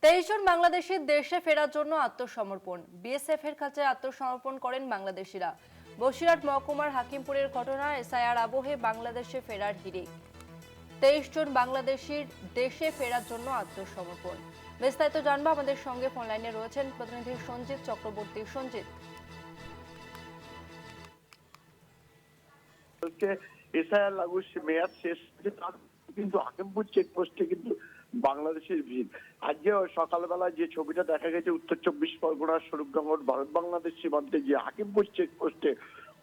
23 জন বাংলাদেশি দেশে ফেরার জন্য আত্মসমর্পণ। বিএসএফ এর কাছে আত্মসমর্পণ করেন বাংলাদেশিরা। বসিরহাট মহকুমার হাকিমপুরের ঘটনা এসআইআর আবহে বাংলাদেশে ফেরার হিড়িক। 23 জন বাংলাদেশির দেশে ফেরার জন্য আত্মসমর্পণ। বিস্তারিত জানবো, আমাদের সঙ্গে ফোন লাইনে রয়েছেন প্রতিনিধি সঞ্জিত চক্রবর্তী। সঞ্জিত, এসআইআর লাগু মেয়াদ শেষ কিন্তু হাকিমপুর চেকপোস্টে কিন্তু বাংলাদেশের ভিড়। আজকে সকালবেলা যে ছবিটা দেখা গেছে উত্তর 24 পরগনার স্বরূপডাঙ্গর ভারত বাংলাদেশ সীমান্তে যে হাকিমপুর চেকপোস্টে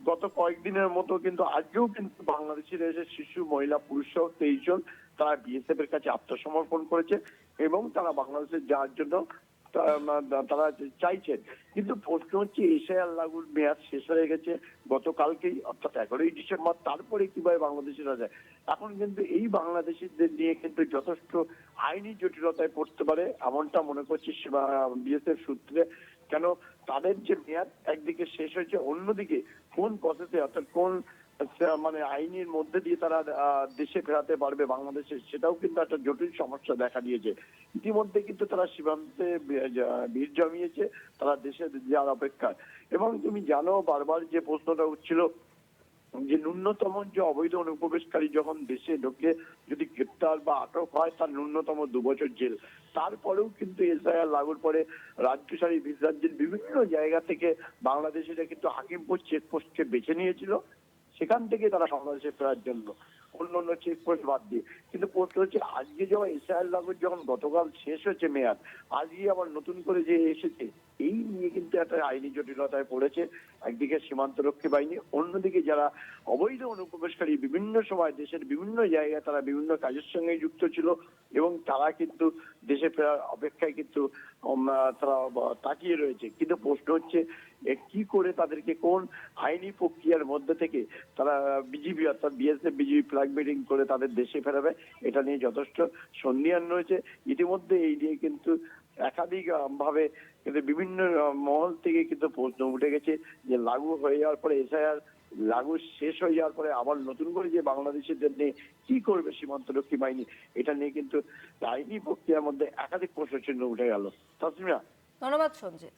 গত কয়েকদিনের মতো কিন্তু আজকেও কিন্তু বাংলাদেশিরা এসে শিশু, মহিলা, পুরুষ সহ 23 জন তারা বিএসএফ এর কাছে আত্মসমর্পণ করেছে এবং তারা বাংলাদেশে যাওয়ার জন্য তারা চাইছেন। কিন্তু প্রশ্ন হচ্ছে এসআইআর লাগুর মেয়াদ শেষ হয়ে গেছে গতকালকেই, অর্থাৎ 11ই ডিসেম্বর। তারপরে কিভাবে বাংলাদেশিরা যায়? এখন কিন্তু এই বাংলাদেশিদের নিয়ে কিন্তু যথেষ্ট আইনি জটিলতায় পড়তে পারে এমনটা মনে করছে বিএসএফ সূত্রে। কেন, তাদের যে মেয়াদ একদিকে শেষ হয়েছে, অন্যদিকে কোন প্রসেসে অর্থাৎ কোন মানে আইনের মধ্যে দিয়ে তারা দেশে ফেরাতে পারবে বাংলাদেশে, সেটাও কিন্তু একটা জটিল সমস্যা দেখা দিয়েছে। ইতিমধ্যে কিন্তু তারা সীমান্তে ভিড় জমিয়েছে, তারা দেশে যাওয়ার অপেক্ষায়। এবং তুমি জানো, বারবার যে প্রশ্নটা উঠছিল যে ন্যূনতম যে অবৈধ অনুপ্রবেশকারী যখন দেশে ঢোকে যদি গ্রেপ্তার বা আটক হয় তার ন্যূনতম 2 বছর জেল। তারপরেও কিন্তু এসআইআর লাগুর পরে রাজ্যসারী রাজ্যের বিভিন্ন জায়গা থেকে বাংলাদেশিরা কিন্তু হাকিমপুর চেকপোস্টকে বেছে নিয়েছিল, সেখান থেকে তারা বাংলাদেশে ফেরার জন্য, অন্য অন্য চেকপোস্ট বাদ দিয়ে। কিন্তু প্রশ্ন হচ্ছে আজকে যখন এসআইআর লাগুর যখন গতকাল শেষ হয়েছে মেয়াদ, আজকে আবার নতুন করে যে এসেছে, এই নিয়ে কিন্তু একটা আইনি জটিলতায় পড়েছে একদিকে সীমান্তরক্ষী বাহিনী, অন্যদিকে যারা অবৈধ অনুপ্রবেশকারী বিভিন্ন সময় দেশের বিভিন্ন জায়গায় তারা বিভিন্ন কাজের সঙ্গে যুক্ত ছিল এবং তারা কিন্তু দেশে ফেরার অপেক্ষায় কিন্তু তারা তাকিয়ে রয়েছে। কিন্তু প্রশ্ন হচ্ছে কি করে তাদেরকে কোন আইনি প্রক্রিয়ার মধ্যে থেকে তারা বিজিবি অর্থাৎ বিএসএফ বিজিবি ফ্ল্যাগ মিটিং করে তাদের দেশে ফেরাবে, এটা নিয়ে যথেষ্ট সন্দিহান রয়েছে। ইতিমধ্যে এই নিয়ে কিন্তু একাধিক ভাবে কিন্তু বিভিন্ন মহল থেকে কিন্তু প্রশ্ন উঠে গেছে যে লাগু হয়ে যাওয়ার পরে এসআইআর লাগু শেষ হয়ে যাওয়ার পরে আবার নতুন করে যে বাংলাদেশিদের নিয়ে কি করবে সীমান্তরক্ষী বাহিনী, এটা নিয়ে কিন্তু আইনি প্রক্রিয়ার মধ্যে একাধিক প্রশ্ন চিহ্ন উঠে গেল। তাসমিয়া, ধন্যবাদ সঞ্জিত।